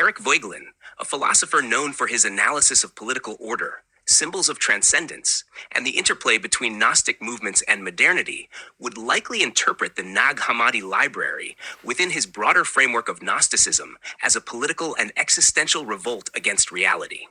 Eric Voegelin, a philosopher known for his analysis of political order, symbols of transcendence, and the interplay between Gnostic movements and modernity, would likely interpret the Nag Hammadi Library within his broader framework of Gnosticism as a political and existential revolt against reality.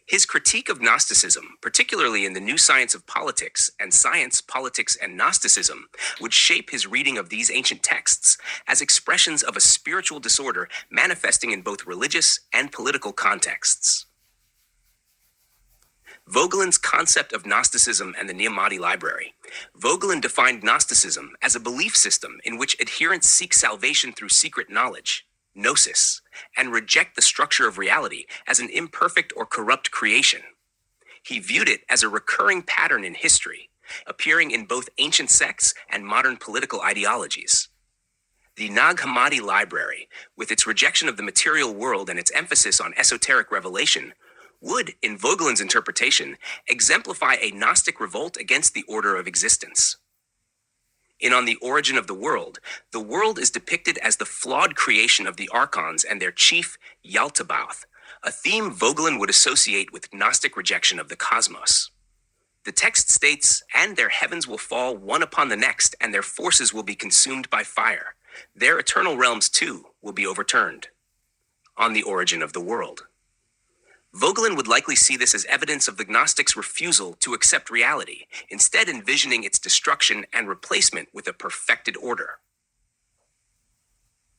His critique of Gnosticism, particularly in the new science of politics and science, politics, and Gnosticism, would shape his reading of these ancient texts as expressions of a spiritual disorder manifesting in both religious and political contexts. Voegelin's concept of Gnosticism and the Nag Hammadi Library. Voegelin defined Gnosticism as a belief system in which adherents seek salvation through secret knowledge, gnosis, and reject the structure of reality as an imperfect or corrupt creation. He viewed it as a recurring pattern in history, appearing in both ancient sects and modern political ideologies. The Nag Hammadi Library, with its rejection of the material world and its emphasis on esoteric revelation, would, in Voegelin's interpretation, exemplify a Gnostic revolt against the order of existence. In On the Origin of the world is depicted as the flawed creation of the archons and their chief, Yaldabaoth, a theme Voegelin would associate with Gnostic rejection of the cosmos. The text states, "And their heavens will fall one upon the next, and their forces will be consumed by fire. Their eternal realms, too, will be overturned." On the Origin of the World. Voegelin would likely see this as evidence of the Gnostics' refusal to accept reality, instead envisioning its destruction and replacement with a perfected order.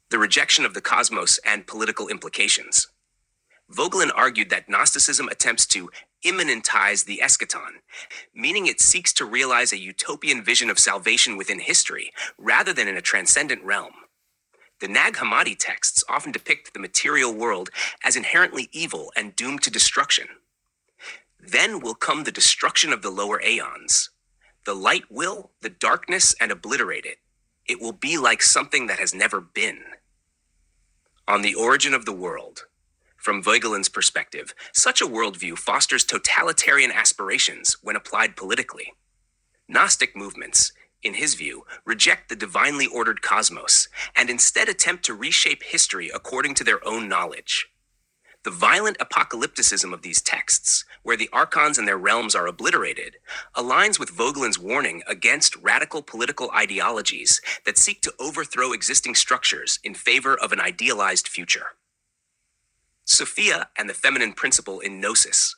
The rejection of the cosmos and political implications. Voegelin argued that Gnosticism attempts to immanentize the eschaton, meaning it seeks to realize a utopian vision of salvation within history, rather than in a transcendent realm. The Nag Hammadi texts often depict the material world as inherently evil and doomed to destruction. Then will come the destruction of the lower aeons. The light will, the darkness, and obliterate it. It will be like something that has never been. On the Origin of the World. From Voegelin's perspective, such a worldview fosters totalitarian aspirations when applied politically. Gnostic movements, in his view, reject the divinely ordered cosmos and instead attempt to reshape history according to their own knowledge. The violent apocalypticism of these texts, where the archons and their realms are obliterated, aligns with Voegelin's warning against radical political ideologies that seek to overthrow existing structures in favor of an idealized future. Sophia and the feminine principle in Gnosis.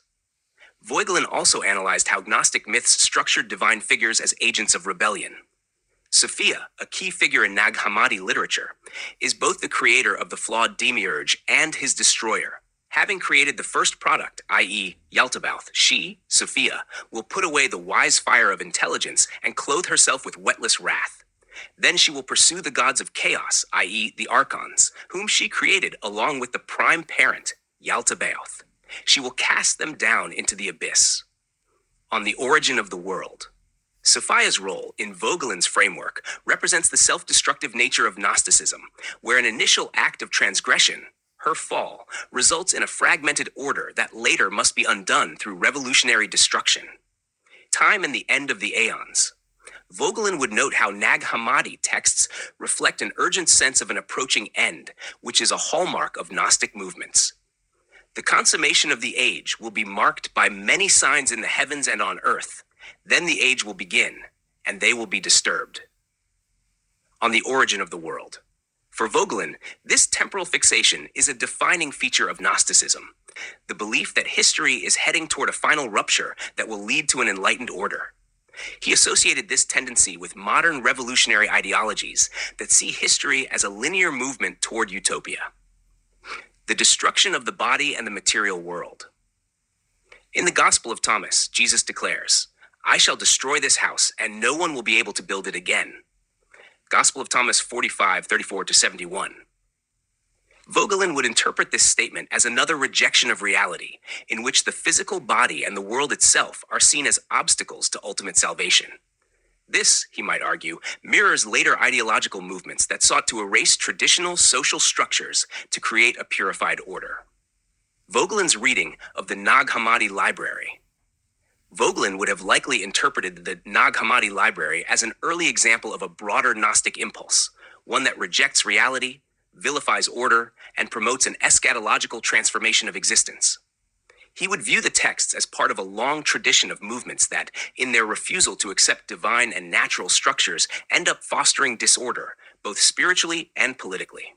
Voegelin also analyzed how Gnostic myths structured divine figures as agents of rebellion. Sophia, a key figure in Nag Hammadi literature, is both the creator of the flawed demiurge and his destroyer. Having created the first product, i.e., Yaldabaoth, she, Sophia, will put away the wise fire of intelligence and clothe herself with wetless wrath. Then she will pursue the gods of chaos, i.e., the archons, whom she created along with the prime parent, Yaldabaoth. She will cast them down into the abyss. On the Origin of the World. Sophia's role in Voegelin's framework represents the self-destructive nature of Gnosticism, where an initial act of transgression, her fall, results in a fragmented order that later must be undone through revolutionary destruction. Time and the end of the aeons. Voegelin would note how Nag Hammadi texts reflect an urgent sense of an approaching end, which is a hallmark of Gnostic movements. The consummation of the age will be marked by many signs in the heavens and on earth. Then the age will begin, and they will be disturbed. On the Origin of the World. For Voegelin, this temporal fixation is a defining feature of Gnosticism, the belief that history is heading toward a final rupture that will lead to an enlightened order. He associated this tendency with modern revolutionary ideologies that see history as a linear movement toward utopia. The destruction of the body and the material world. In the Gospel of Thomas, Jesus declares, "I shall destroy this house, and no one will be able to build it again." Gospel of Thomas 45:34-71. Voegelin would interpret this statement as another rejection of reality, in which the physical body and the world itself are seen as obstacles to ultimate salvation. This, he might argue, mirrors later ideological movements that sought to erase traditional social structures to create a purified order. Voegelin's reading of the Nag Hammadi Library. Voegelin would have likely interpreted the Nag Hammadi Library as an early example of a broader Gnostic impulse, one that rejects reality, vilifies order, and promotes an eschatological transformation of existence. He would view the texts as part of a long tradition of movements that, in their refusal to accept divine and natural structures, end up fostering disorder, both spiritually and politically.